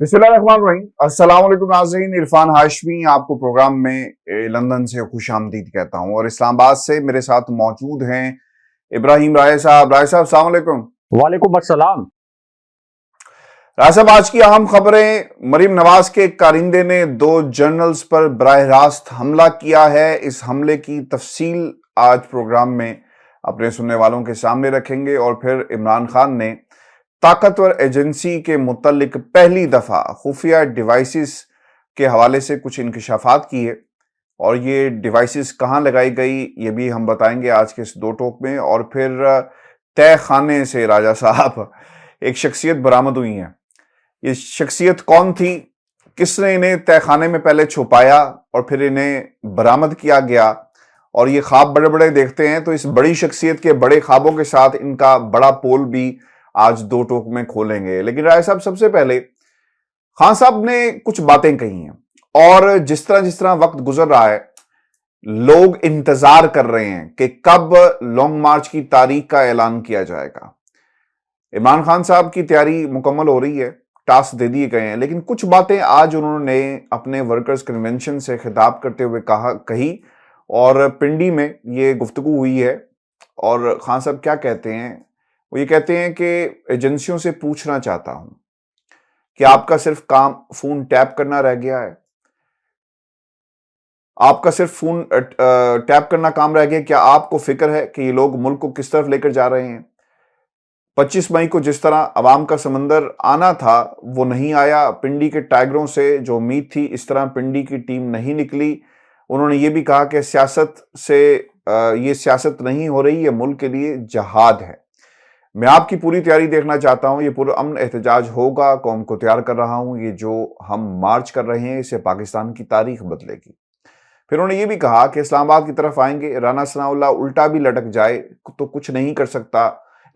बिस्मिल्लाहिर्रहमानिर्रहीम। अस्सलाम वालेकुम नाज़रीन, इरफान हाशमी आपको प्रोग्राम में लंदन से खुशामदीद कहता हूं और इस्लामाबाद से मेरे साथ मौजूद हैं इब्राहिम राय साहब। राय साहब अस्सलाम वालेकुम। वालेकुम अस्सलाम। राय साहब, आज की अहम खबरें। मरीम नवाज के एक कारिंदे ने 2 जर्नल्स पर बराह रास्त हमला किया है। इस हमले की तफसील आज प्रोग्राम में अपने सुनने वालों के सामने रखेंगे और फिर इमरान खान ने ताकतवर एजेंसी के मुतल्लिक पहली दफा खुफिया डिवाइसेस के हवाले से कुछ इंकशाफात किए और ये डिवाइसेस कहां लगाई गई ये भी हम बताएंगे आज के इस 2 टॉक में। और फिर तय खाने से राजा साहब एक शख्सियत बरामद हुई है। ये शख्सियत कौन थी, किसने इन्हें तय खाने में पहले छुपाया और फिर इन्हें बरामद किया गया, और ये ख्वाब बड़े बड़े देखते हैं तो इस बड़ी शख्सियत के बड़े ख्वाबों के साथ इनका बड़ा पोल भी आज 2 टोक में खोलेंगे। लेकिन राय साहब, सबसे पहले खान साहब ने कुछ बातें कही हैं और जिस तरह वक्त गुजर रहा है, लोग इंतजार कर रहे हैं कि कब लॉन्ग मार्च की तारीख का ऐलान किया जाएगा। इमरान खान साहब की तैयारी मुकम्मल हो रही है, टास्क दे दिए गए हैं, लेकिन कुछ बातें आज उन्होंने अपने वर्कर्स कन्वेंशन से खिताब करते हुए कही और पिंडी में ये गुफ्तगू हुई है। और खान साहब क्या कहते हैं, वो ये कहते हैं कि एजेंसियों से पूछना चाहता हूं कि आपका सिर्फ काम फोन टैप करना रह गया है? आपका सिर्फ फोन टैप करना काम रह गया? क्या आपको फिक्र है कि ये लोग मुल्क को किस तरफ लेकर जा रहे हैं? 25 मई को जिस तरह अवाम का समंदर आना था वो नहीं आया। पिंडी के टाइगरों से जो उम्मीद थी, इस तरह पिंडी की टीम नहीं निकली। उन्होंने ये भी कहा कि सियासत से ये सियासत नहीं हो रही, ये मुल्क के लिए जहाद है। मैं आपकी पूरी तैयारी देखना चाहता हूं। ये पुरअमन एहतजाज होगा, कौम को तैयार कर रहा हूं। ये जो हम मार्च कर रहे हैं, इससे पाकिस्तान की तारीख बदलेगी। फिर उन्होंने ये भी कहा कि इस्लामाबाद की तरफ आएंगे, राना सनाउल्लाह उल्टा भी लटक जाए तो कुछ नहीं कर सकता।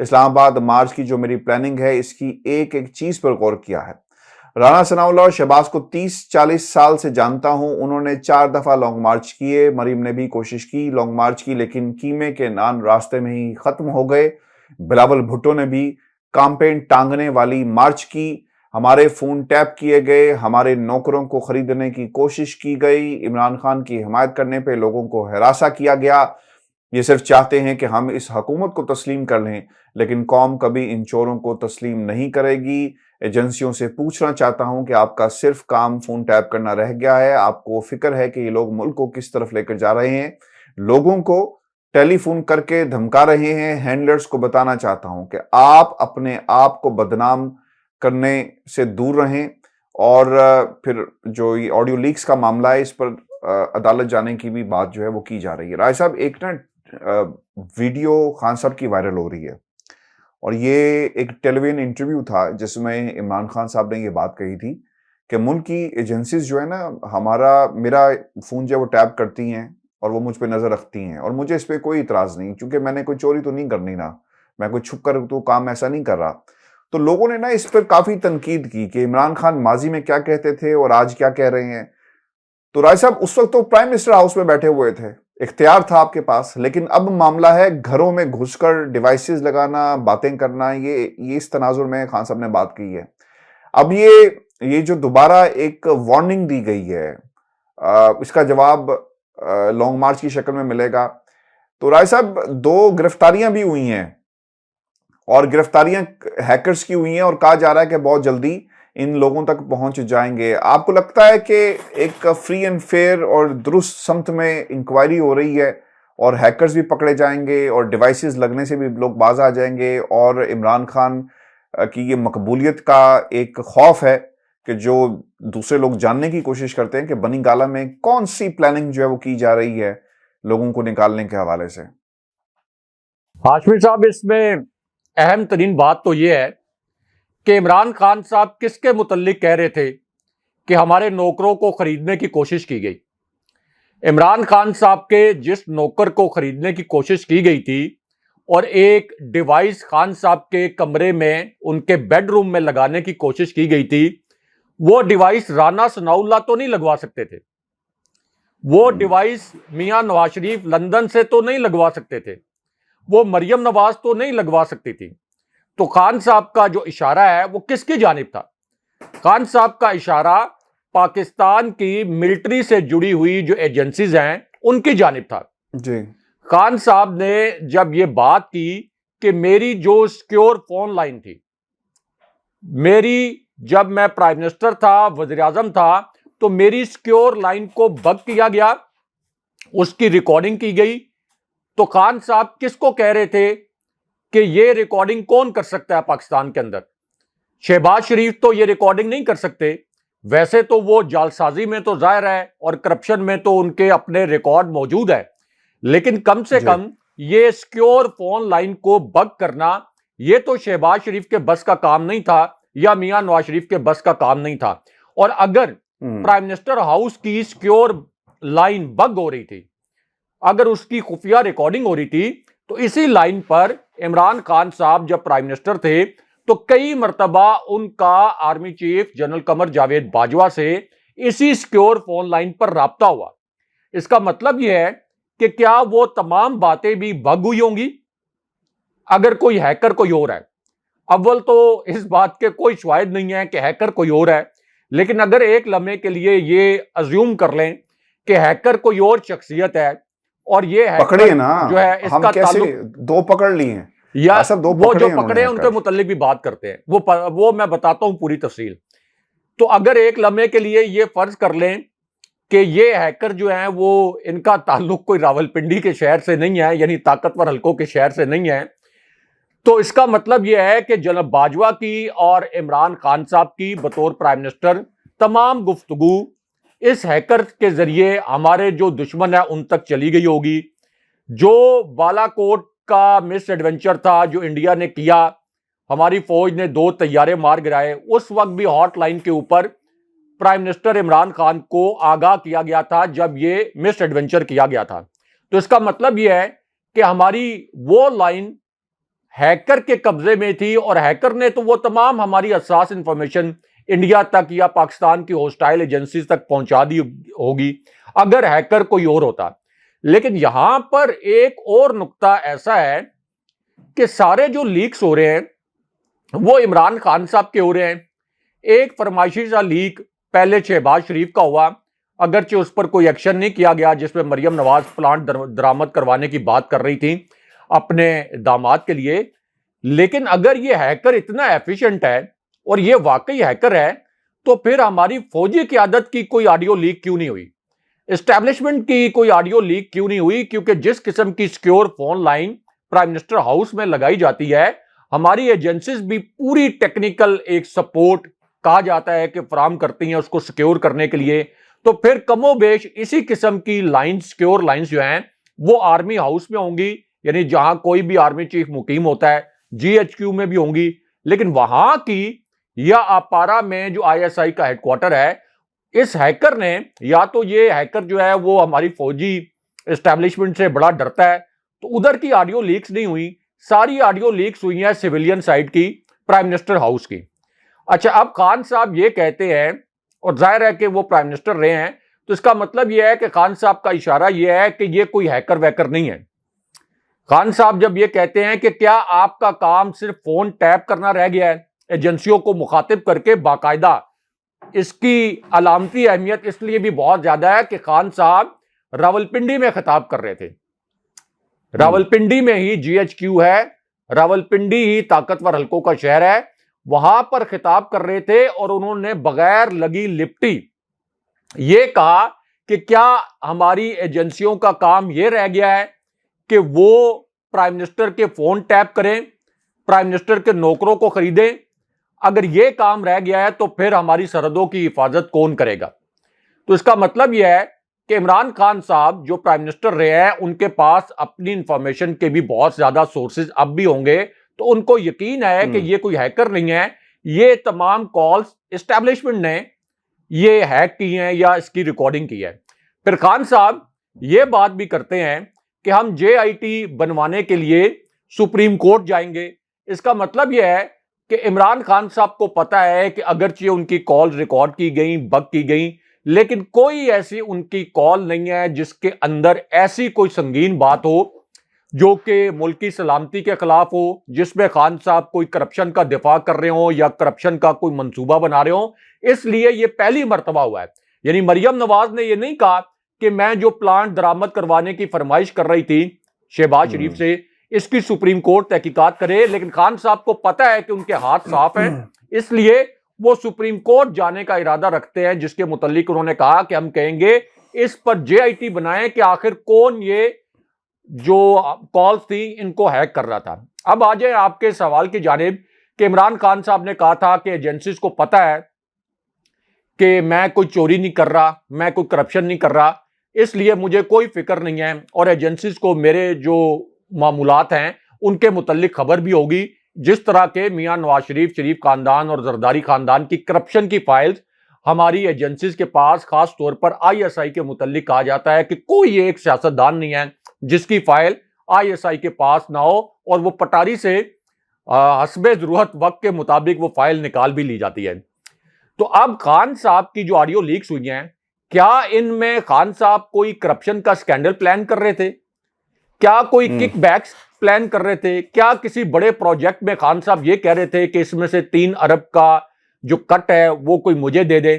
इस्लामाबाद मार्च की जो मेरी प्लानिंग है, इसकी एक एक चीज पर गौर किया है। राना सनाउल्लाह और शहबाज को 30-40 साल से जानता हूं। उन्होंने 4 दफा लॉन्ग मार्च किए। मरीम ने भी कोशिश की लॉन्ग मार्च की, लेकिन कीमे के नान रास्ते में ही खत्म हो गए। बिलावल भुट्टो ने भी कैंपेन टांगने वाली मार्च की। हमारे फोन टैप किए गए, हमारे नौकरों को खरीदने की कोशिश की गई, इमरान खान की हिमायत करने पे लोगों को हरासा किया गया। ये सिर्फ चाहते हैं कि हम इस हुकूमत को तस्लीम कर लें, लेकिन कौम कभी इन चोरों को तस्लीम नहीं करेगी। एजेंसियों से पूछना चाहता हूं कि आपका सिर्फ काम फोन टैप करना रह गया है? आपको फिक्र है कि ये लोग मुल्क को किस तरफ लेकर जा रहे हैं? लोगों को टेलीफोन करके धमका रहे हैं। हैंडलर्स को बताना चाहता हूं कि आप अपने आप को बदनाम करने से दूर रहें। और फिर जो ये ऑडियो लीक्स का मामला है, इस पर अदालत जाने की भी बात जो है वो की जा रही है। राय साहब, एक ना वीडियो खान साहब की वायरल हो रही है और ये एक टेलीविजन इंटरव्यू था जिसमें इमरान खान साहब ने ये बात कही थी कि मुल्क की एजेंसीज जो है ना, मेरा फोन जो है वो टैप करती हैं और वो मुझ पे नजर रखती हैं और मुझे इस पे कोई इतराज नहीं, क्योंकि मैंने कोई चोरी तो नहीं करनी ना, मैं कोई छुप कर तो काम ऐसा नहीं कर रहा। तो लोगों ने ना इस पर काफी तनकीद की कि इमरान खान माजी में क्या कहते थे और आज क्या कह रहे हैं। तो राय साहब, उस वक्त तो प्राइम मिनिस्टर हाउस में बैठे हुए थे, इख्तियार था आपके पास, लेकिन अब मामला है घरों में घुसकर डिवाइसेस लगाना, बातें करना। ये इस तनाजुर में खान साहब ने बात की है। अब ये जो दोबारा एक वार्निंग दी गई है, इसका जवाब लॉन्ग मार्च की शक्ल में मिलेगा। तो राय साहब, 2 गिरफ्तारियां भी हुई हैं और गिरफ्तारियां हैकर्स की हुई हैं और कहा जा रहा है कि बहुत जल्दी इन लोगों तक पहुंच जाएंगे। आपको लगता है कि एक फ्री एंड फेयर और दुरुस्त समत में इंक्वायरी हो रही है और हैकर्स भी पकड़े जाएंगे और डिवाइसेस लगने से भी लोग बाज आ जाएंगे, और इमरान खान की ये मकबूलियत का एक खौफ है कि जो दूसरे लोग जानने की कोशिश करते हैं कि बनी गाला में कौन सी प्लानिंग जो है वो की जा रही है लोगों को निकालने के हवाले से? हाशमी साहब, इसमें अहम तरीन बात तो ये है कि इमरान खान साहब किसके मुतल्लिक कह रहे थे कि हमारे नौकरों को खरीदने की कोशिश की गई। इमरान खान साहब के जिस नौकर को खरीदने की कोशिश की गई थी और एक डिवाइस खान साहब के कमरे में उनके बेडरूम में लगाने की कोशिश की गई थी, वो डिवाइस राना सनाउल्लाह तो नहीं लगवा सकते थे। वो डिवाइस मियां नवाज शरीफ लंदन से तो नहीं लगवा सकते थे। वो मरियम नवाज तो नहीं लगवा सकती थी। तो खान साहब का जो इशारा है वो किसकी जानिब था? खान साहब का इशारा पाकिस्तान की मिलिट्री से जुड़ी हुई जो एजेंसीज हैं उनकी जानिब था जी। खान साहब ने जब ये बात की कि मेरी जो सिक्योर फोन लाइन थी, जब मैं प्राइम मिनिस्टर था, वजीर आजम था, तो मेरी सिक्योर लाइन को बग किया गया, उसकी रिकॉर्डिंग की गई। तो खान साहब किसको कह रहे थे कि ये रिकॉर्डिंग कौन कर सकता है पाकिस्तान के अंदर? शहबाज शरीफ तो ये रिकॉर्डिंग नहीं कर सकते। वैसे तो वो जालसाजी में तो जाहिर है और करप्शन में तो उनके अपने रिकॉर्ड मौजूद है, लेकिन कम से कम ये सिक्योर फोन लाइन को बग करना ये तो शहबाज शरीफ के बस का काम नहीं था या मियां नवाज शरीफ के बस का काम नहीं था। और अगर प्राइम मिनिस्टर हाउस की सिक्योर लाइन बग हो रही थी, अगर उसकी खुफिया रिकॉर्डिंग हो रही थी, तो इसी लाइन पर इमरान खान साहब जब प्राइम मिनिस्टर थे तो कई मर्तबा उनका army chief general Qamar Javed Bajwa से इसी सिक्योर फोन लाइन पर राब्ता हुआ। इसका मतलब यह है कि क्या वो तमाम बातें भी बग हुई होंगी? अगर कोई हैकर कोई और है, अव्वल तो इस बात के कोई शवाहिद नहीं है कि हैकर कोई और है, लेकिन अगर एक लम्हे के लिए ये अज्यूम कर लें कि हैकर कोई और शख्सियत है और ये पकड़े ना, जो है इसका हम कैसे दो पकड़ लिए हैं या सब दो वो जो पकड़े हैं उनके मुतालिक भी बात करते हैं, वो मैं बताता हूं पूरी तफसील। तो अगर एक लम्हे के लिए ये फर्ज कर लें कि ये हैकर जो है वो इनका ताल्लुक कोई रावलपिंडी के शहर से नहीं है, यानी ताकतवर हलकों के शहर से नहीं है, तो इसका मतलब यह है कि जनाब बाजवा की और इमरान खान साहब की बतौर प्राइम मिनिस्टर तमाम गुफ्तगू इस हैकर के जरिए हमारे जो दुश्मन है उन तक चली गई होगी। जो बालाकोट का मिस एडवेंचर था जो इंडिया ने किया, हमारी फौज ने 2 तैयारे मार गिराए, उस वक्त भी हॉटलाइन के ऊपर प्राइम मिनिस्टर इमरान खान को आगाह किया गया था जब ये मिस एडवेंचर किया गया था। तो इसका मतलब यह है कि हमारी वो लाइन हैकर के कब्जे में थी और हैकर ने तो वो तमाम हमारी हसास इंफॉर्मेशन इंडिया तक या पाकिस्तान की होस्टाइल एजेंसीज तक पहुंचा दी होगी अगर हैकर कोई और होता। लेकिन यहां पर एक और नुक्ता ऐसा है कि सारे जो लीक्स हो रहे हैं वो इमरान खान साहब के हो रहे हैं। एक फरमाइशी सा लीक पहले शहबाज शरीफ का हुआ, अगरचे उस पर कोई एक्शन नहीं किया गया, जिसमें मरियम नवाज प्लांट दरामद करवाने की बात कर रही थी अपने दामाद के लिए। लेकिन अगर ये हैकर इतना एफिशिएंट है और ये वाकई हैकर है, तो फिर हमारी फौजी क़यादत की कोई ऑडियो लीक क्यों नहीं हुई, एस्टैब्लिशमेंट की कोई ऑडियो लीक क्यों नहीं हुई? क्योंकि जिस किस्म की secure phone line prime minister house में लगाई जाती है, हमारी एजेंसीज भी पूरी टेक्निकल एक सपोर्ट कहा जाता है कि फराम करती हैं उसको सिक्योर करने के लिए। तो फिर कमोबेश इसी किस्म की लाइन, सिक्योर लाइंस जो हैं वो आर्मी हाउस में होंगी, यानी जहां कोई भी आर्मी चीफ मुकीम होता है, GHQ में भी होंगी। लेकिन वहां की या अपारा में जो ISI का हेडक्वार्टर है, इस हैकर ने, या तो ये हैकर जो है वो हमारी फौजी एस्टैब्लिशमेंट से बड़ा डरता है, तो उधर की ऑडियो लीक्स नहीं हुई, सारी ऑडियो लीक्स हुई हैं सिविलियन साइड की, प्राइम मिनिस्टर हाउस की। अच्छा, अब खान साहब ये कहते हैं, और जाहिर है कि वो प्राइम मिनिस्टर रहे हैं, तो इसका मतलब यह है कि खान साहब का इशारा यह है कि ये कोई हैकर वैकर नहीं है। खान साहब जब ये कहते हैं कि क्या आपका काम सिर्फ फोन टैप करना रह गया है एजेंसियों को मुखातिब करके बाकायदा, इसकी अलामती अहमियत इसलिए भी बहुत ज्यादा है कि खान साहब रावलपिंडी में खिताब कर रहे थे। रावलपिंडी में ही GHQ है, रावलपिंडी ही ताकतवर हलकों का शहर है, वहां पर खिताब कर रहे थे और उन्होंने बगैर लगी लिपटी ये कहा कि क्या हमारी एजेंसियों का काम यह रह गया है कि वो प्राइम मिनिस्टर के फोन टैप करें, प्राइम मिनिस्टर के नौकरों को खरीदें? अगर यह काम रह गया है तो फिर हमारी सरहदों की हिफाजत कौन करेगा? तो इसका मतलब यह है कि इमरान खान साहब जो प्राइम मिनिस्टर रहे हैं, उनके पास अपनी इंफॉर्मेशन के भी बहुत ज्यादा सोर्सेज अब भी होंगे, तो उनको यकीन है कि ये कोई हैकर नहीं है, ये तमाम कॉल्स एस्टैब्लिशमेंट ने ये हैक की हैं या इसकी रिकॉर्डिंग की है। फिर खान साहब ये बात भी करते हैं कि हम JIT बनवाने के लिए सुप्रीम कोर्ट जाएंगे। इसका मतलब यह है कि इमरान खान साहब को पता है कि अगरचे उनकी कॉल रिकॉर्ड की गई, बग की गई, लेकिन कोई ऐसी उनकी कॉल नहीं है जिसके अंदर ऐसी कोई संगीन बात हो जो कि मुल्क की सलामती के खिलाफ हो, जिसमें खान साहब कोई करप्शन का दिफा कर रहे हो या करप्शन का कोई मंसूबा बना रहे हो। इसलिए ये पहली मर्तबा हुआ है। यानी मरियम नवाज ने ये नहीं कहा कि मैं जो प्लांट दरामद करवाने की फरमाइश कर रही थी शहबाज शरीफ से, इसकी सुप्रीम कोर्ट तहकीकात करे, लेकिन खान साहब को पता है कि उनके हाथ साफ हैं, इसलिए वो सुप्रीम कोर्ट जाने का इरादा रखते हैं, जिसके मुतालिक उन्होंने कहा कि हम कहेंगे इस पर जेआईटी बनाएं कि आखिर कौन ये जो कॉल्स थी इनको हैक कर रहा था। अब आ जाए आपके सवाल की जानिब कि इमरान खान साहब ने कहा था कि एजेंसीज को पता है कि मैं कोई चोरी नहीं कर रहा, मैं कोई करप्शन नहीं कर रहा, इसलिए मुझे कोई फिक्र नहीं है, और एजेंसीज को मेरे जो मामूलात हैं उनके मुतल्लिक खबर भी होगी। जिस तरह के मियां नवाज शरीफ, शरीफ खानदान और जरदारी खानदान की करप्शन की फाइल्स हमारी एजेंसीज के पास, खास तौर पर आईएसआई के मुतल्लिक कहा जाता है कि कोई एक सियासतदान नहीं है जिसकी फाइल आईएसआई के पास ना हो, और वो पटारी से हस्बे जरूरत वक्त के मुताबिक वो फाइल निकाल भी ली जाती है। तो अब खान साहब की जो ऑडियो लीक्स हुई हैं, क्या इनमें खान साहब कोई करप्शन का स्कैंडल प्लान कर रहे थे? क्या कोई किकबैक्स प्लान कर रहे थे? क्या किसी बड़े प्रोजेक्ट में खान साहब ये कह रहे थे कि इसमें से 3 अरब का जो कट है वो कोई मुझे दे दे?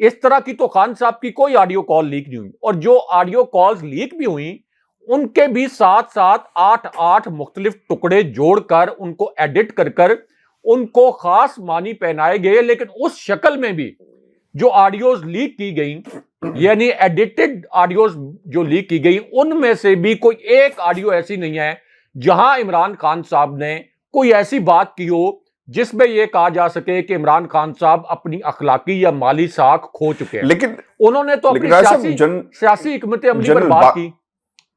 इस तरह की तो खान साहब की कोई ऑडियो कॉल लीक नहीं हुई, और जो ऑडियो कॉल्स लीक भी हुई उनके भी साथ साथ 8 मुख्तलिफ टुकड़े जोड़कर उनको एडिट कर उनको खास मानी पहनाए गए, लेकिन उस शक्ल में भी जो ऑडियोज लीक की गई, यानी एडिटेड ऑडियोज जो लीक की गई, उनमें से भी कोई एक ऑडियो ऐसी नहीं है जहां इमरान खान साहब ने कोई ऐसी बात की हो जिसमें यह कहा जा सके कि इमरान खान साहब अपनी अखलाकी या माली साख खो चुके हैं। लेकिन उन्होंने तो अपनी सियासी हिकमत अमली पर बात की।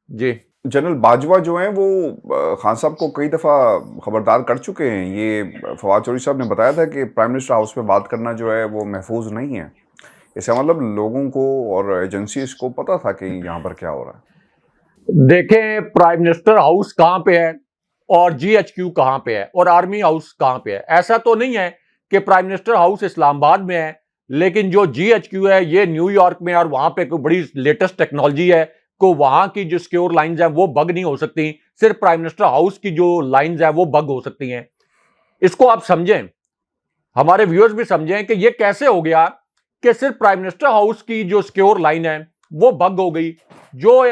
जी, जनरल बाजवा जो हैं वो खान साहब को कई दफ़ा खबरदार कर चुके हैं। ये फवाद चौधरी साहब ने बताया था कि प्राइम मिनिस्टर हाउस में बात करना जो है वो महफूज नहीं है। इसका मतलब लोगों को और एजेंसीज को पता था कि यहाँ पर क्या हो रहा है। देखें, प्राइम मिनिस्टर हाउस कहाँ पे है और जीएचक्यू कहाँ पे है और आर्मी हाउस कहाँ पे है। ऐसा तो नहीं है कि प्राइम मिनिस्टर हाउस इस्लामाबाद में है लेकिन जो जीएचक्यू है ये न्यूयॉर्क में, और वहां पे कोई बड़ी लेटेस्ट टेक्नोलॉजी है, को वहां की जो सिक्योर लाइंस है वो बग नहीं हो सकती, सिर्फ प्राइम मिनिस्टर हाउस की जो लाइंस है वो बग हो सकती हैं। इसको आप समझें, हमारे व्यूअर्स भी समझें कि ये कैसे हो गया कि सिर्फ प्राइम मिनिस्टर हाउस की जो सिक्योर लाइन है वो बग हो गई, जो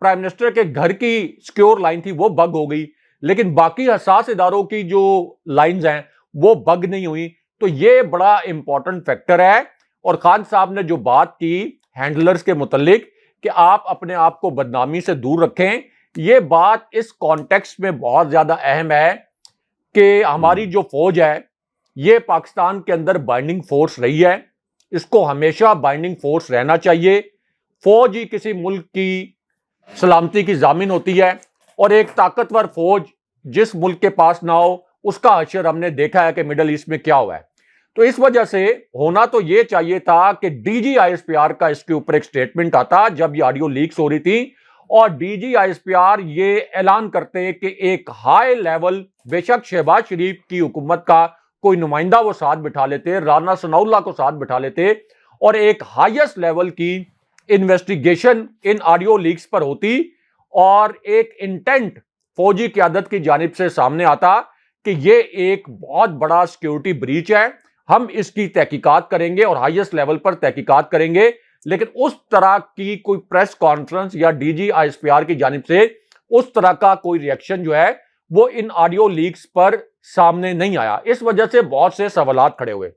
प्राइम मिनिस्टर के घर की सिक्योर लाइन थी वो बग हो गई, लेकिन बाकी हसास इदारों की जो लाइंस हैं वो बग नहीं हुई। तो ये बड़ा इंपॉर्टेंट फैक्टर है। और खान साहब ने जो बात की हैंडलर्स के मुतालिक कि आप अपने आप को बदनामी से दूर रखें, ये बात इस कॉन्टेक्स्ट में बहुत ज्यादा अहम है कि हमारी जो फौज है ये पाकिस्तान के अंदर बाइंडिंग फोर्स रही है, इसको हमेशा बाइंडिंग फोर्स रहना चाहिए। फौज ही किसी मुल्क की सलामती की जामिन होती है, और एक ताकतवर फौज जिस मुल्क के पास ना हो उसका हशर हमने देखा है कि मिडल ईस्ट में क्या हुआ है। तो इस वजह से होना तो यह चाहिए था कि डीजीआईएसपीआर का इसके ऊपर एक स्टेटमेंट आता जब ये ऑडियो लीक्स हो रही थी, और डीजीआईएसपीआर ये ऐलान करते कि एक हाई लेवल, बेशक शहबाज शरीफ की हुकूमत का कोई नुमाइंदा वो साथ बिठा लेते, राना सनाउल्लाह को साथ बिठा लेते, और एक हाईएस्ट लेवल की इन्वेस्टिगेशन इन ऑडियो लीक्स पर होती, और एक इंटेंट फौजी क़यादत की जानिब से सामने आता कि ये एक बहुत बड़ा सिक्योरिटी ब्रीच है, हम इसकी तहकीकात करेंगे और हाईएस्ट लेवल पर तहकीकात करेंगे। लेकिन उस तरह की कोई प्रेस कॉन्फ्रेंस या डीजीआईएसपीआर की जानिब से उस तरह का कोई रिएक्शन जो है वो इन ऑडियो लीक्स पर सामने नहीं आया। इस वजह से बहुत से सवालात खड़े हुए।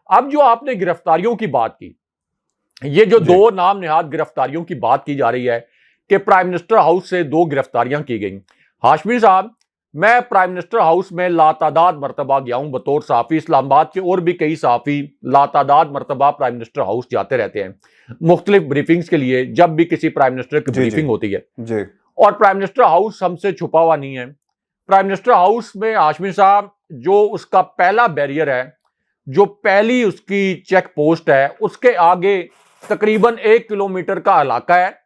अब जो आपने गिरफ्तारियों की बात की, ये जो 2 नाम निहाद गिरफ्तारियों की बात की जा रही है कि प्राइम मिनिस्टर हाउस से 2 गिरफ्तारियां की गई। हाशमी साहब, मैं प्राइम मिनिस्टर हाउस में लातादाद मरतबा गया हूं बतौर सहाफी, इस्लामाबाद के और भी कई सहाफी लातादाद मरतबा प्राइम मिनिस्टर हाउस जाते रहते हैं मुख्तलिफ ब्रीफिंग्स के लिए, जब भी किसी प्राइम मिनिस्टर की ब्रीफिंग होती है जी। और प्राइम मिनिस्टर हाउस हमसे छुपा हुआ नहीं है। प्राइम मिनिस्टर हाउस में हाशमी साहब जो उसका पहला बैरियर है, जो पहली उसकी चेक पोस्ट है, उसके आगे तकरीबन 1 किलोमीटर का इलाका है,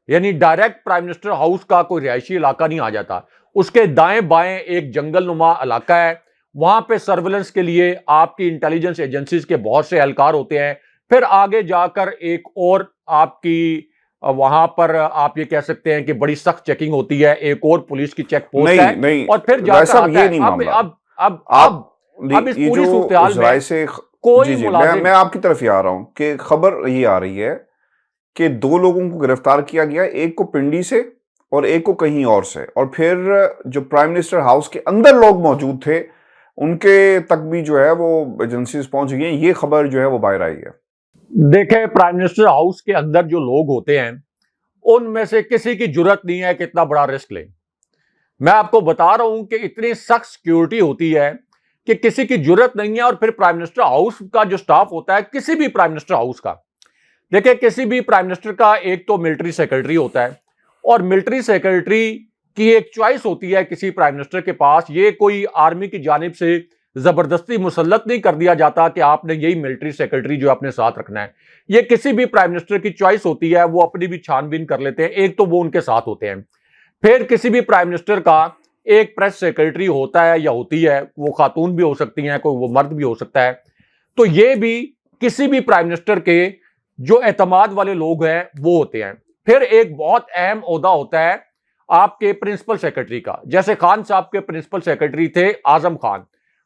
यानी डायरेक्ट प्राइम मिनिस्टर हाउस का कोई रिहायशी इलाका नहीं आ जाता। उसके दाएं बाएं एक जंगल नुमा इलाका है, वहां पे सर्विलेंस के लिए आपकी इंटेलिजेंस एजेंसीज के बहुत से एहलकार होते हैं। फिर आगे जाकर एक और आपकी वहां पर आप ये कह सकते हैं कि बड़ी सख्त चेकिंग होती है, एक और पुलिस की चेक पोस्ट नहीं है नहीं और फिर राय जाकर साहब, आता ये है। नहीं अब मामला। अब अब आप अब अब इस ये पूरी जो सूरत राय में से कोई जी जी, मैं मुलाजिम आपकी तरफ ही आ रहा हूं कि खबर ये आ रही है कि 2 लोगों को गिरफ्तार किया गया, एक को पिंडी से और एक को कहीं और से, और फिर जो प्राइम मिनिस्टर हाउस के अंदर लोग मौजूद थे उनके तक भी जो है वो एजेंसीज पहुंच गई हैं। ये खबर जो है वो बाहर आई है। देखे, प्राइम मिनिस्टर हाउस के अंदर जो लोग होते हैं उनमें से किसी की जुर्रत नहीं है कि इतना बड़ा रिस्क ले। मैं आपको बता रहा हूं कि इतनी सख्त सिक्योरिटी होती है कि किसी की जुर्रत नहीं है। और फिर प्राइम मिनिस्टर हाउस का जो स्टाफ होता है, किसी भी प्राइम मिनिस्टर हाउस का, देखिए किसी भी प्राइम मिनिस्टर का एक तो मिलिट्री सेक्रेटरी होता है और मिलिट्री सेक्रेटरी की एक चॉइस होती है किसी प्राइम मिनिस्टर के पास। ये कोई आर्मी की जानिब से जबरदस्ती मुसल्लत नहीं कर दिया जाता कि आपने यही मिलिट्री सेक्रेटरी जो अपने साथ रखना है। ये किसी भी प्राइम मिनिस्टर की चॉइस होती है, वो अपनी भी छानबीन कर लेते हैं। एक तो वो उनके साथ होते हैं। फिर किसी भी प्राइम मिनिस्टर का एक प्रेस सेक्रेटरी होता है या होती है, वो खातून भी हो सकती हैं, कोई वो मर्द भी हो सकता है। तो ये भी किसी भी प्राइम मिनिस्टर के जो एतमाद वाले लोग हैं वो होते हैं। फिर एक बहुत अहम ओहदा होता है आपके प्रिंसिपल सेक्रेटरी का। जैसे खान साहब के प्रिंसिपल सेक्रेटरी थे आजम खान।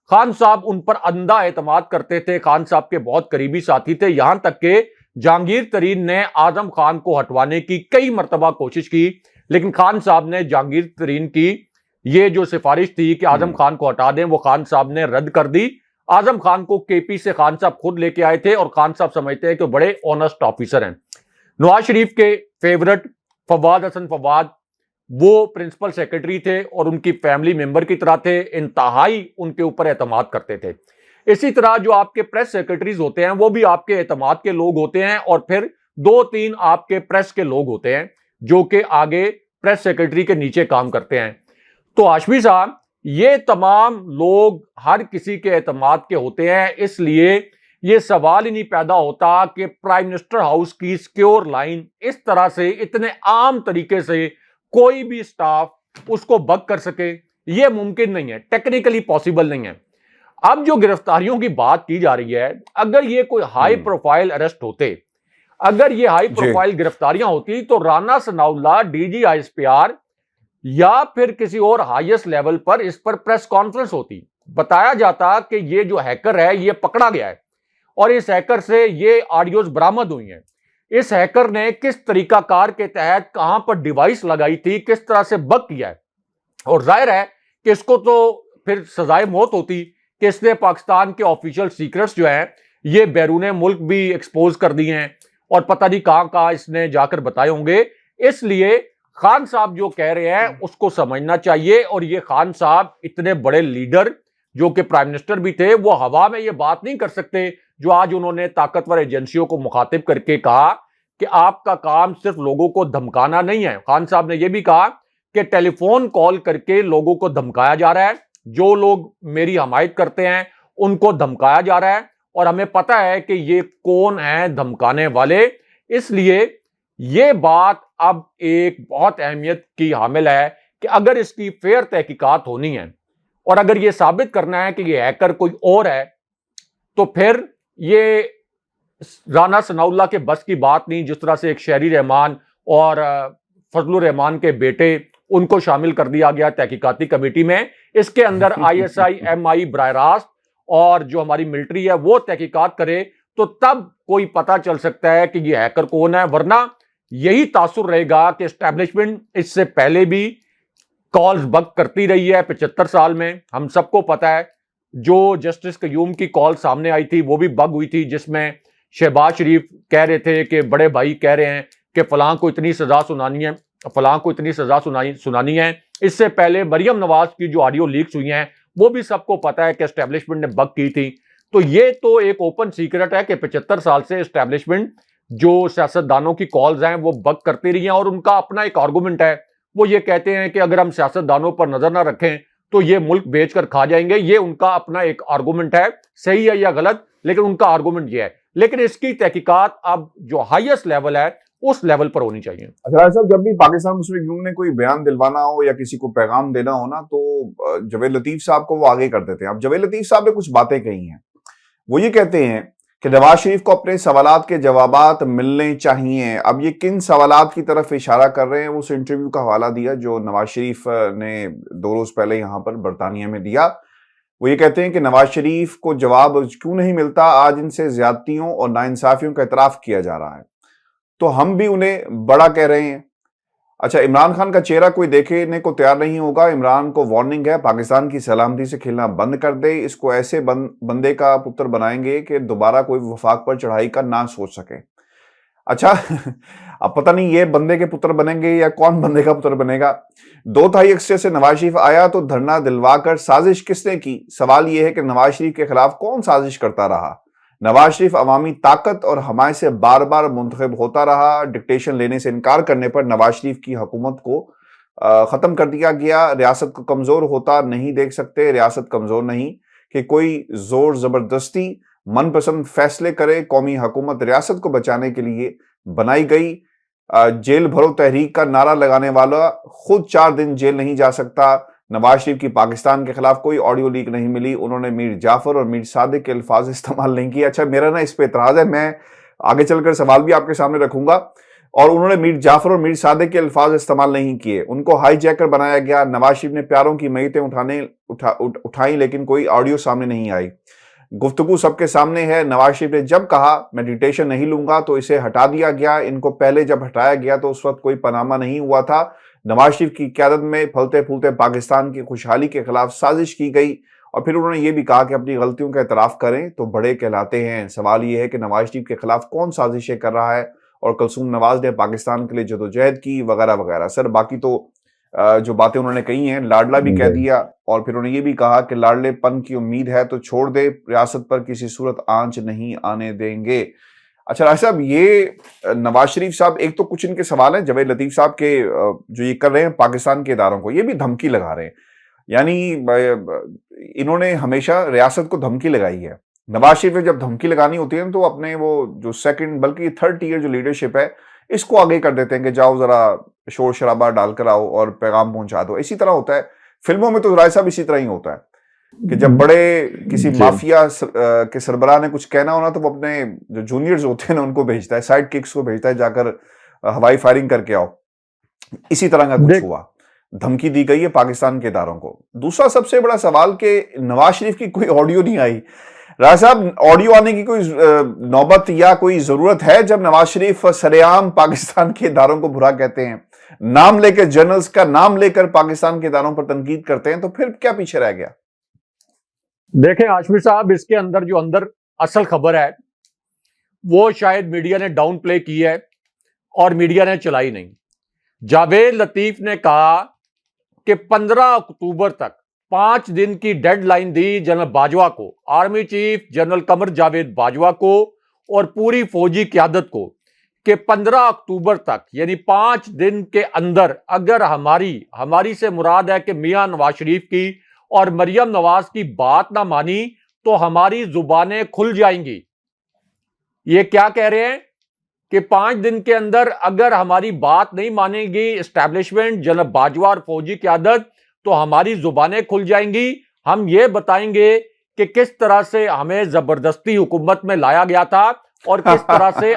खान साहब उन पर अंधा एतमाद करते थे, खान साहब के बहुत करीबी साथी थे। यहां तक के जहांगीर तरीन ने आजम खान को हटवाने की कई मरतबा कोशिश की, लेकिन खान साहब ने जहांगीर तरीन की ये जो सिफारिश थी कि आजम खान को हटा दें, वो खान साहब ने रद्द कर दी। आजम खान को केपी से खान साहब खुद लेके आए थे और खान साहब समझते हैं कि बड़े ऑनेस्ट ऑफिसर हैं। नवाज शरीफ के फेवरेट फवाद हसन फवाद, वो प्रिंसिपल सेक्रेटरी थे और उनकी फैमिली मेंबर की तरह थे, इंतहाई उनके ऊपर एतमाद करते थे। इसी तरह जो आपके प्रेस सेक्रेटरीज होते हैं वो भी आपके एतमाद के लोग होते हैं और फिर 2-3 आपके प्रेस के लोग होते हैं जो कि आगे प्रेस सेक्रेटरी के नीचे काम करते हैं। तो हाशमी साहब, ये तमाम लोग हर किसी के एतमाद के होते हैं, इसलिए ये सवाल ही नहीं पैदा होता कि प्राइम मिनिस्टर हाउस की सिक्योर लाइन इस तरह से इतने आम तरीके से कोई भी स्टाफ उसको बग कर सके। ये मुमकिन नहीं है, टेक्निकली पॉसिबल नहीं है। अब जो गिरफ्तारियों की बात की जा रही है, अगर ये कोई हाई प्रोफाइल अरेस्ट होते, अगर ये हाई प्रोफाइल गिरफ्तारियां होती, तो राना सनाउल्लाह डीजी आईएसपीआर या फिर किसी और हाईएस्ट लेवल पर इस पर प्रेस कॉन्फ्रेंस होती, बताया जाता कि ये जो हैकर है ये पकड़ा गया है और इस हैकर से ये ऑडियोज बरामद हुई हैं। इस हैकर ने किस तरीकाकार के तहत कहां पर डिवाइस लगाई थी, किस तरह से बग किया है। और जाहिर है कि इसको तो फिर सजाए मौत होती कि इसने पाकिस्तान के ऑफिशियल सीक्रेट्स जो है ये बैरून मुल्क भी एक्सपोज कर दिए हैं और पता नहीं कहां कहां इसने जाकर बताए होंगे। इसलिए खान साहब जो कह रहे हैं उसको समझना चाहिए। और ये खान साहब इतने बड़े लीडर जो कि प्राइम मिनिस्टर भी थे, वो हवा में ये बात नहीं कर सकते जो आज उन्होंने ताकतवर एजेंसियों को मुखातिब करके कहा कि आपका काम सिर्फ लोगों को धमकाना नहीं है। खान साहब ने यह भी कहा कि टेलीफोन कॉल करके लोगों को धमकाया जा रहा है, जो लोग मेरी हमायत करते हैं उनको धमकाया जा रहा है और हमें पता है कि ये कौन है धमकाने वाले। इसलिए ये बात अब एक बहुत अहमियत की हामिल है कि अगर इसकी फेयर तहकीकात होनी है और अगर ये साबित करना है कि ये हैकर कोई और है, तो फिर ये राना सनाउल्लाह के बस की बात नहीं। जिस तरह से एक शहरी रहमान और फजलुर रहमान के बेटे, उनको शामिल कर दिया गया तहकीकाती कमेटी में। इसके अंदर आईएसआई एमआई बराह रास्त और जो हमारी मिलिट्री है वो तहकीकात करे, तो तब कोई पता चल सकता है कि ये हैकर कौन है। वरना यही तासुर रहेगा कि एस्टैब्लिशमेंट इससे पहले भी कॉल्स बग करती रही है 75 साल में। हम सबको पता है जो जस्टिस कयूम की कॉल सामने आई थी वो भी बग हुई थी, जिसमें शहबाज शरीफ कह रहे थे कि बड़े भाई कह रहे हैं कि फलां को इतनी सजा सुनानी है, फलां को इतनी सजा सुनानी है। इससे पहले मरियम नवाज की जो ऑडियो लीक्स हुई हैं वो भी सबको पता है कि एस्टैब्लिशमेंट ने बग की थी। तो ये तो एक ओपन सीक्रेट है कि 75 साल से एस्टैब्लिशमेंट जो सियासतदानों की कॉल्स हैं वो बग करती रही हैं और उनका अपना एक आर्गूमेंट है। वो ये कहते हैं कि अगर हम सियासतदानों पर नजर ना रखें तो ये मुल्क बेचकर खा जाएंगे। ये उनका अपना एक आर्गूमेंट है, सही है या गलत, लेकिन उनका आर्गूमेंट ये है। लेकिन इसकी तहकीकात अब जो हाईएस्ट लेवल है उस लेवल पर होनी चाहिए। अच्छा साहब, जब भी पाकिस्तान मुस्लिम लीग ने कोई बयान दिलवाना हो या किसी को पैगाम देना हो ना, तो जावेद लतीफ साहब को वो आगे कर देते हैं। अब जावेद लतीफ साहब ने कुछ बातें कही हैं। वो ये कहते हैं कि नवाज शरीफ को अपने सवालात के जवाबात मिलने चाहिए। अब ये किन सवालात की तरफ इशारा कर रहे हैं, उस इंटरव्यू का हवाला दिया जो नवाज शरीफ ने 2 रोज पहले यहां पर बरतानिया में दिया। वो ये कहते हैं कि नवाज शरीफ को जवाब क्यों नहीं मिलता, आज इनसे ज्यादतियों और नाइंसाफियों का इतराफ किया जा रहा है, तो हम भी उन्हें बड़ा कह रहे हैं। अच्छा, इमरान खान का चेहरा कोई देखने को तैयार नहीं होगा। इमरान को वार्निंग है, पाकिस्तान की सलामती से खेलना बंद कर दे। इसको ऐसे बंदे का पुत्र बनाएंगे कि दोबारा कोई वफाक पर चढ़ाई का ना सोच सके। अच्छा अब पता नहीं ये बंदे के पुत्र बनेंगे या कौन बंदे का पुत्र बनेगा। 2 अगस्त से नवाज शरीफ आया तो धरना दिलवाकर साजिश किसने की? सवाल यह है कि नवाज शरीफ के खिलाफ कौन साजिश करता रहा? नवाज शरीफ अवामी ताकत और हमायत से बार बार मुंतखब होता रहा। डिक्टेशन लेने से इनकार करने पर नवाज शरीफ की हुकूमत को खत्म कर दिया गया। रियासत को कमजोर होता नहीं देख सकते। रियासत कमजोर नहीं कि कोई जोर जबरदस्ती मनपसंद फैसले करे। कौमी हुकूमत रियासत को बचाने के लिए बनाई गई। जेल भरो तहरीक का नारा लगाने वाला खुद 4 दिन जेल नहीं जा सकता। नवाज शरीफ की पाकिस्तान के खिलाफ कोई ऑडियो लीक नहीं मिली। उन्होंने मीर जाफर और मीर सादिक के अल्फाज इस्तेमाल नहीं किए। अच्छा, मेरा ना इस पे इतराज है, मैं आगे चलकर सवाल भी आपके सामने रखूंगा। और उन्होंने मीर जाफर और मीर सादिक के अल्फाज इस्तेमाल नहीं किए, उनको हाईजैकर बनाया गया। नवाज शरीफ ने प्यारों की मैयतें उठाई लेकिन कोई ऑडियो सामने नहीं आई। गुफ्तगू सबके सामने है। नवाज शरीफ ने जब कहा मैं डिक्टेशन नहीं लूंगा तो इसे हटा दिया गया। इनको पहले जब हटाया गया तो उस वक्त कोई पनामा नहीं हुआ था। नवाज शरीफ की क़यादत में फलते फूलते पाकिस्तान की खुशहाली के खिलाफ साजिश की गई। और फिर उन्होंने ये भी कहा कि अपनी गलतियों का एतराफ़ करें तो बड़े कहलाते हैं। सवाल ये है कि नवाज शरीफ के खिलाफ कौन साजिशें कर रहा है और कलसूम नवाज ने पाकिस्तान के लिए जदोजहद की वगैरह वगैरह। सर, बाकी तो जो बातें उन्होंने कही हैं, लाडला भी कह दिया और फिर उन्होंने ये भी कहा कि लाडलेपन की उम्मीद है तो छोड़ दे, रियासत पर किसी सूरत आंच नहीं आने देंगे। अच्छा राय साहब, ये नवाज शरीफ साहब, एक तो कुछ इनके सवाल हैं जवेद लतीफ साहब के जो ये कर रहे हैं पाकिस्तान के इदारों को, ये भी धमकी लगा रहे हैं। यानी इन्होंने हमेशा रियासत को धमकी लगाई है। नवाज शरीफ ने जब धमकी लगानी होती है तो अपने वो जो सेकंड बल्कि थर्ड टियर जो लीडरशिप है इसको आगे कर देते हैं कि जाओ जरा शोर शराबा डालकर आओ और पैगाम पहुंचा दो। इसी तरह होता है फिल्मों में, तो राय साहब इसी तरह ही होता है कि जब बड़े किसी माफिया के सरबराह ने कुछ कहना होना तो वो अपने जो जूनियर्स होते हैं ना उनको भेजता है, साइड किक्स को भेजता है, जाकर हवाई फायरिंग करके आओ। इसी तरह का कुछ हुआ, धमकी दी गई है पाकिस्तान के इदारों को। दूसरा सबसे बड़ा सवाल कि नवाज शरीफ की कोई ऑडियो नहीं आई। राज साहब, ऑडियो आने की कोई नौबत या कोई जरूरत है जब नवाज शरीफ सरेआम पाकिस्तान के इदारों को बुरा कहते हैं, नाम लेकर जर्नल्स का नाम लेकर पाकिस्तान के इदारों पर तनकीद करते हैं, तो फिर क्या पीछे रह गया? देखें हाशमी साहब, इसके अंदर जो असल खबर है वो शायद मीडिया ने डाउन प्ले की है और मीडिया ने चलाई नहीं। जावेद लतीफ ने कहा कि 15 अक्टूबर तक 5 दिन की डेडलाइन दी जनरल बाजवा को, army chief general Qamar Javed Bajwa को और पूरी फौजी क्यादत को कि 15 अक्टूबर तक यानी 5 दिन के अंदर अगर हमारी से मुराद है कि मियां नवाज शरीफ की और मरियम नवाज की बात ना मानी तो हमारी जुबानें खुल जाएंगी। ये क्या कह रहे हैं कि 5 दिन के अंदर अगर हमारी बात नहीं मानेगी एस्टैब्लिशमेंट, जनरल बाजवा और फौजी क्यादत, तो हमारी जुबानें खुल जाएंगी। हम ये बताएंगे कि किस तरह से हमें जबरदस्ती हुकूमत में लाया गया था और किस तरह से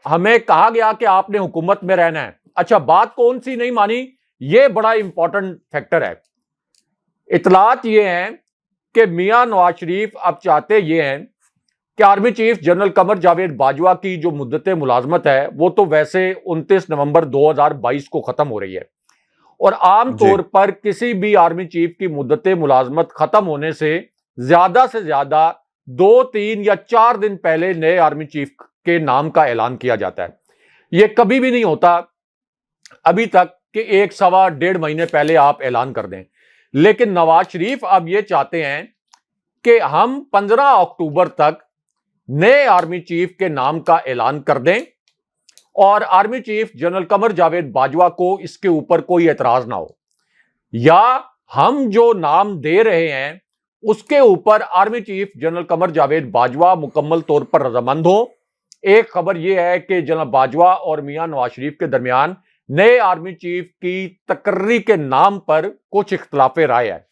हमें कहा गया कि आपने हुकूमत में रहना है। अच्छा, बात कौन सी नहीं मानी, ये बड़ा इंपॉर्टेंट फैक्टर है। इतलात ये हैं कि मियां नवाज शरीफ अब चाहते ये हैं कि army chief general Qamar Javed Bajwa की जो मुद्दत मुलाजमत है वो तो वैसे 29 नवंबर 2022 को खत्म हो रही है और आम तौर पर किसी भी आर्मी चीफ की मुद्दत मुलाजमत खत्म होने से ज्यादा 2, 3 या 4 दिन पहले नए आर्मी चीफ के नाम का ऐलान किया जाता है। यह कभी भी नहीं होता अभी तक कि 1 सवा 1.5 महीने पहले आप ऐलान कर दें। लेकिन नवाज शरीफ अब यह चाहते हैं कि हम 15 अक्टूबर तक नए आर्मी चीफ के नाम का ऐलान कर दें और army chief general Qamar Javed Bajwa को इसके ऊपर कोई एतराज ना हो, या हम जो नाम दे रहे हैं उसके ऊपर army chief general Qamar Javed Bajwa मुकम्मल तौर पर रजामंद हो। एक खबर यह है कि जनरल बाजवा और मियां नवाज शरीफ के दरमियान नए आर्मी चीफ की तकर्री के नाम पर कुछ इख्तलाफ राय है।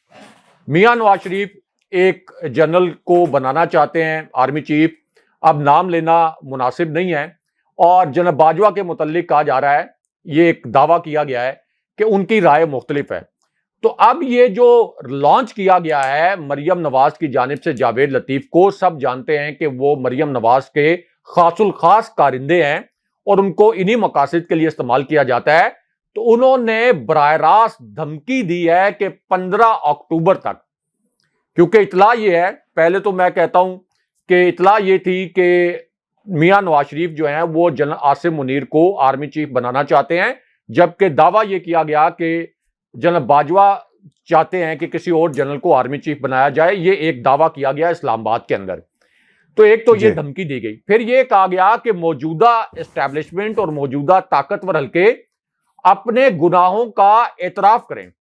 मियां नवाज शरीफ एक जनरल को बनाना चाहते हैं आर्मी चीफ, अब नाम लेना मुनासिब नहीं है, और जनरल बाजवा के मुतल्लिक कहा जा रहा है, ये एक दावा किया गया है कि उनकी राय मुख्तलिफ है। तो अब ये जो लॉन्च किया गया है मरियम नवाज की जानिब से जावेद लतीफ को, सब जानते हैं कि वो मरियम नवाज के खासुल खास कारिंदे हैं और उनको इन्हीं मकासद के लिए इस्तेमाल किया जाता है। तो उन्होंने बराह रास्त धमकी दी है कि 15 अक्टूबर तक, क्योंकि इतला ये है, पहले तो मैं कहता हूं कि इतला ये थी कि मियां नवाज शरीफ जो हैं वो जनरल आसिम मुनीर को आर्मी चीफ बनाना चाहते हैं, जबकि दावा ये किया गया कि जनरल बाजवा चाहते हैं कि किसी और जनरल को आर्मी चीफ बनाया जाए। ये एक दावा किया गया इस्लामाबाद के अंदर। तो एक तो ये धमकी दी गई, फिर ये कहा गया कि मौजूदा एस्टैब्लिशमेंट और मौजूदा ताकतवर हल्के अपने गुनाहों का एतराफ करें,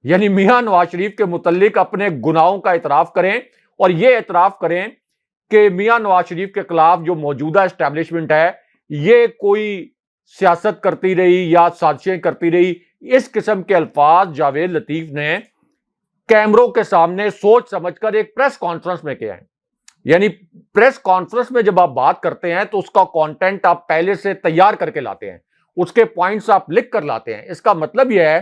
यानी मियां नवाज शरीफ के मुतल्लिक अपने गुनाहों का एतराफ करें और ये एतराफ करें कि मियां नवाज शरीफ के खिलाफ जो मौजूदा एस्टैब्लिशमेंट है ये कोई सियासत करती रही या साजिशें करती रही। इस किस्म के अल्फाज जावेद लतीफ ने कैमरों के सामने सोच समझकर एक प्रेस कॉन्फ्रेंस में किया है। यानी प्रेस कॉन्फ्रेंस में जब आप बात करते हैं तो उसका कंटेंट आप पहले से तैयार करके लाते हैं, उसके पॉइंट्स आप लिख कर लाते हैं। इसका मतलब यह है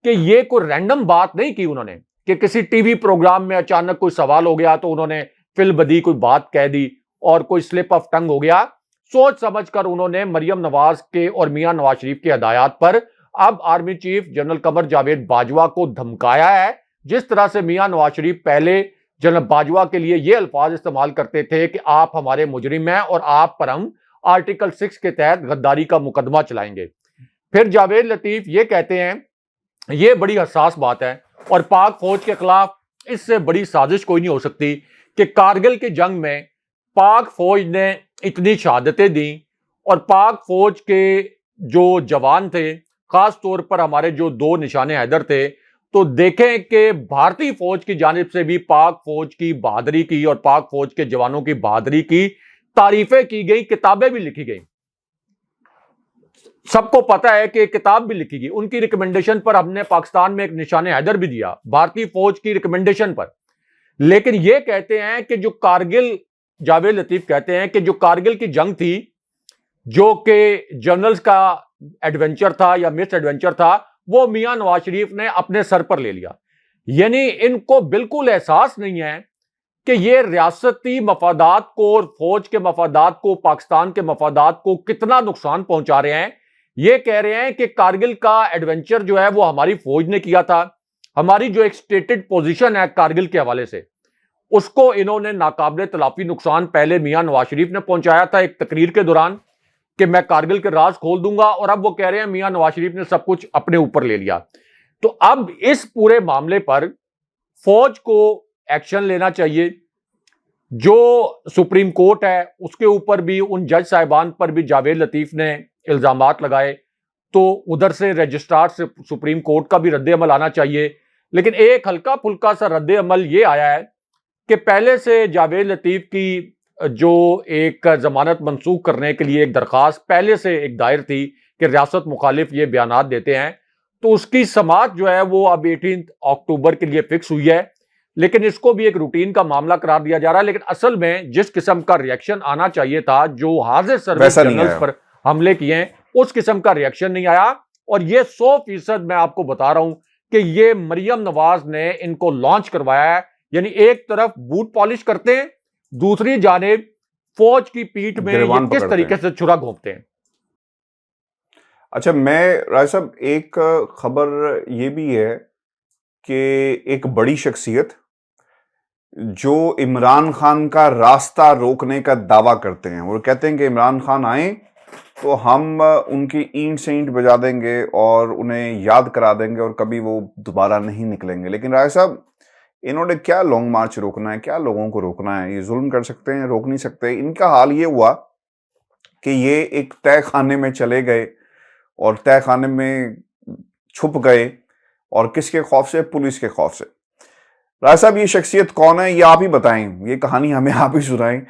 कि ये कोई रैंडम बात नहीं की उन्होंने कि किसी टीवी प्रोग्राम में अचानक कोई सवाल हो गया तो उन्होंने फिल बदी कोई बात कह दी और कोई स्लिप ऑफ टंग हो गया। सोच समझकर उन्होंने मरियम नवाज के और मियां नवाज शरीफ की हदायत पर अब army chief general Qamar Javed Bajwa को धमकाया है। जिस तरह से मियां नवाज शरीफ पहले जनरल बाजवा के लिए ये अल्फाज इस्तेमाल करते थे कि आप हमारे मुजरिम हैं और आप पर हम आर्टिकल 6 के तहत गद्दारी का मुकदमा चलाएंगे। फिर जावेद लतीफ ये कहते हैं, ये बड़ी हसास बात है और पाक फौज के खिलाफ इससे बड़ी साजिश कोई नहीं हो सकती कि कारगिल की जंग में पाक फौज ने इतनी शहादतें दी और पाक फौज के जो जवान थे, खास तौर पर हमारे जो 2 निशाने हैदर थे, तो देखें कि भारतीय फौज की जानिब से भी पाक फौज की बहादुरी की और पाक फौज के जवानों की बहादुरी की तारीफें की गई, किताबें भी लिखी गई। सबको पता है कि किताब भी लिखी गई उनकी रिकमेंडेशन पर। हमने पाकिस्तान में एक निशाने हैदर भी दिया भारतीय फौज की रिकमेंडेशन पर। लेकिन यह कहते हैं कि जो कारगिल, जावेद लतीफ कहते हैं कि जो कारगिल की जंग थी, जो कि जनरल्स का एडवेंचर था या मिस एडवेंचर था, वो मियां नवाज शरीफ ने अपने सर पर ले लिया। यानी इनको बिल्कुल एहसास नहीं है कि ये रियासती मफादात को और फौज के मफादात को, पाकिस्तान के मफादात को कितना नुकसान पहुंचा रहे हैं। ये कह रहे हैं कि कारगिल का एडवेंचर जो है वो हमारी फौज ने किया था। हमारी जो एक स्टेटेड पोजीशन है कारगिल के हवाले से, उसको इन्होंने नाकाबिले तलाफी नुकसान पहले मियां नवाज शरीफ ने पहुंचाया था एक तकरीर के दौरान कि मैं कारगिल के राज खोल दूंगा, और अब वो कह रहे हैं मियां नवाज शरीफ ने सब कुछ अपने ऊपर ले लिया। तो अब इस पूरे मामले पर फौज को एक्शन लेना चाहिए। जो सुप्रीम कोर्ट है उसके ऊपर भी, उन जज साहिबान पर भी जावेद लतीफ ने इल्जामात लगाए, तो उधर से रजिस्ट्रार से सुप्रीम कोर्ट का भी रद्द अमल आना चाहिए। लेकिन एक हल्का फुल्का सा रद्द अमल ये आया है कि पहले से जावेद लतीफ की जो एक जमानत मंसूख करने के लिए एक दरखास्त पहले से एक दायर थी कि रियासत मुखालिफ ये बयानात देते हैं, तो उसकी समाअत जो है वो अब 18 अक्टूबर के लिए फिक्स हुई है। लेकिन इसको भी एक रूटीन का मामला करार दिया जा रहा है। लेकिन असल में जिस किस्म का रिएक्शन आना चाहिए था, जो हाजिर सर्विस जनरल्स पर हमले किए हैं, उस किस्म का रिएक्शन नहीं आया। और ये 100% मैं आपको बता रहा हूं कि ये मरियम नवाज ने इनको लॉन्च करवाया है। यानी एक तरफ बूट पॉलिश करते हैं, दूसरी जानिब फौज की पीठ में ये किस तरीके से छुरा घोंपते हैं। अच्छा, मैं राय साहब, एक खबर ये भी है कि एक बड़ी शख्सियत जो इमरान खान का रास्ता रोकने का दावा करते हैं, वो कहते हैं कि इमरान खान आए तो हम उनकी ईंट से ईंट बजा देंगे और उन्हें याद करा देंगे और कभी वो दोबारा नहीं निकलेंगे। लेकिन राय साहब, इन्होंने क्या लॉन्ग मार्च रोकना है, क्या लोगों को रोकना है? ये जुल्म कर सकते हैं, रोक नहीं सकते। इनका हाल ये हुआ कि ये एक तय खाने में चले गए और तय खाने में छुप गए, और किसके खौफ से? पुलिस के खौफ से। राय साहब, ये शख्सियत कौन है, ये आप ही बताएं, ये कहानी हमें आप ही सुनाएं,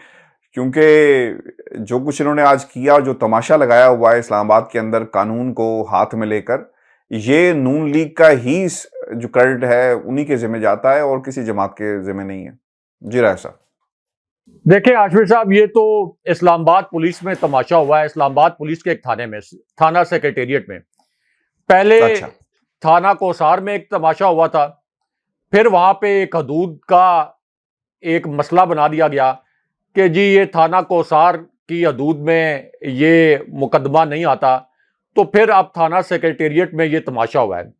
क्योंकि जो कुछ इन्होंने आज किया, जो तमाशा लगाया हुआ है इस्लामाबाद के अंदर कानून को हाथ में लेकर, ये नून लीग का ही जो क्रेडिट है उन्हीं के जिम्मे जाता है और किसी जमात के जिम्मे नहीं है। जी राय साहब। देखिए हाशमी साहब, ये तो इस्लामाबाद पुलिस में तमाशा हुआ है। इस्लामाबाद पुलिस के एक थाने में, थाना सेक्रेटेरिएट में पहले अच्छा। थाना कोसार में एक तमाशा हुआ था, फिर वहां पे एक हदूद का एक मसला बना दिया गया कि जी ये थाना कोसार की हदूद में ये मुकदमा नहीं आता, तो फिर अब थाना सेक्रेटेरिएट में ये तमाशा हुआ है,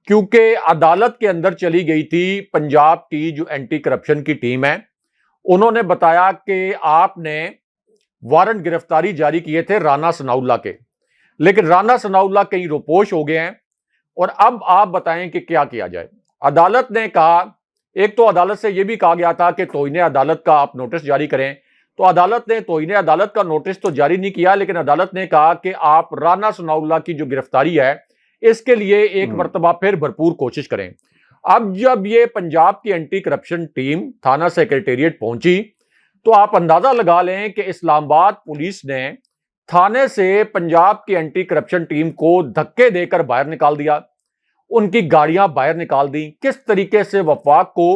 क्योंकि अदालत के अंदर चली गई थी पंजाब की जो एंटी करप्शन की टीम है। उन्होंने बताया कि आपने वारंट गिरफ्तारी जारी किए थे राना सनाउल्लाह के, लेकिन राना सनाउल्लाह कहीं रोपोश हो गए हैं और अब आप बताएं कि क्या किया जाए। अदालत ने कहा, एक तो अदालत से यह भी कहा गया था कि तौहीन अदालत का आप नोटिस जारी करें, तो अदालत ने तौहीन अदालत का नोटिस तो जारी नहीं किया, लेकिन अदालत ने कहा कि आप राना सनाउल्लाह की जो गिरफ्तारी है इसके लिए एक मर्तबा फिर भरपूर कोशिश करें। अब जब ये पंजाब की एंटी करप्शन टीम थाना सेक्रेटेरिएट पहुंची, तो आप अंदाजा लगा लें कि इस्लामाबाद पुलिस ने थाने से पंजाब की एंटी करप्शन टीम को धक्के देकर बाहर निकाल दिया, उनकी गाड़ियां बाहर निकाल दी। किस तरीके से वफाक को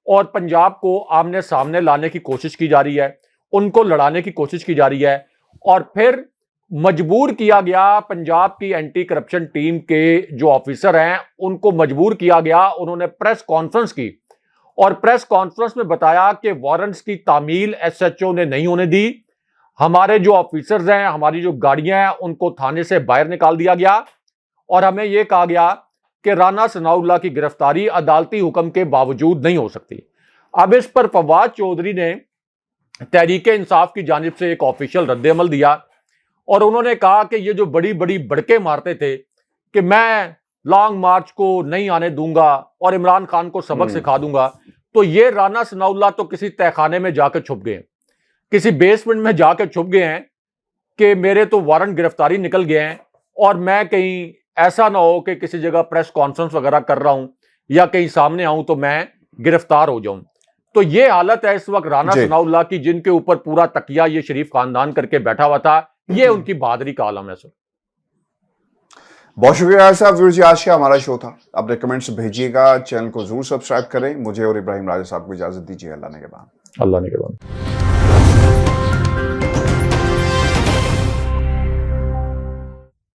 और पंजाब को आमने सामने लाने की कोशिश की जा रही है, उनको लड़ाने की कोशिश की जा रही है, और फिर मजबूर किया गया पंजाब की एंटी करप्शन टीम के जो ऑफिसर हैं उनको मजबूर किया गया। उन्होंने प्रेस कॉन्फ्रेंस की और प्रेस कॉन्फ्रेंस में बताया कि वारंट्स की तामील एसएचओ ने नहीं होने दी, हमारे जो ऑफिसर्स हैं, हमारी जो गाड़ियां हैं, उनको थाने से बाहर निकाल दिया गया और हमें यह कहा गया कि राना सनाउल्लाह की गिरफ्तारी अदालती हुक्म के बावजूद नहीं हो सकती। अब इस पर फवाद चौधरी ने तहरीक इंसाफ की जानिब से एक ऑफिशियल रद्द-ए-अमल दिया और उन्होंने कहा कि ये जो बड़ी बड़ी बड़के मारते थे कि मैं लॉन्ग मार्च को नहीं आने दूंगा और इमरान खान को सबक सिखा दूंगा, तो ये राना सनाउल्लाह तो किसी तहखाने में जाकर छुप गए, किसी बेसमेंट में जाकर छुप गए हैं कि मेरे तो वारंट गिरफ्तारी निकल गए हैं और मैं कहीं ऐसा ना हो कि किसी जगह प्रेस कॉन्फ्रेंस वगैरह कर रहा हूं या कहीं सामने आऊं तो मैं गिरफ्तार हो जाऊं। तो ये हालत है इस वक्त राना सनाउल्लाह की, जिनके ऊपर पूरा तकिया ये शरीफ खानदान करके बैठा हुआ था। ये उनकी बहादुरी का आलम है सर। बहुत शुक्रिया साहब। व्यूअर्स, आज का हमारा शो था। अपने कमेंट्स भेजिएगा, चैनल को जरूर सब्सक्राइब करें। मुझे और इब्राहिम राजा साहब को इजाजत दीजिए। अल्लाह ने के बाद।